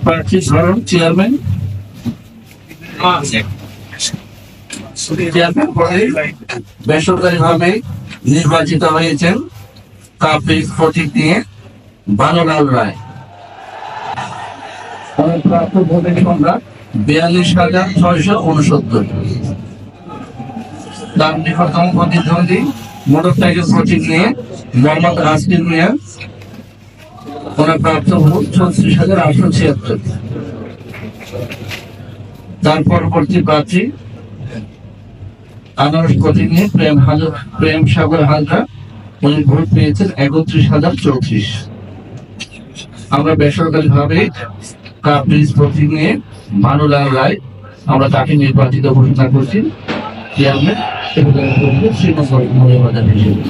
প্রার্থী ধরুন চেয়ারম্যান বেসরকারি ভাবে নির্বাচিত হয়েছেন কাপড় প্রতীক নিয়ে বানলাল রায়। প্রাপ্ত ভোটের সংখ্যা 42,669। তার নিকটতম প্রতিদ্বন্দ্বী মোটরসাইকেল প্রতীক নিয়ে মোহাম্মদ আসিফ মিয়া। ওনার প্রাপ্ত ভোট 36,876। তার পরবর্তী প্রার্থী আনারস প্রতীক নিয়ে প্রেম সাগর হালদা। উনি ভোট পেয়েছেন 31,034। আমরা বেসরকারি ভাবে ব্রিজ প্রতীক নিয়ে বানলাল রায়, আমরা তাকে নির্বাচিত ঘোষণা করছি চেয়ারম্যান শ্রীমঙ্গল হিসেবে।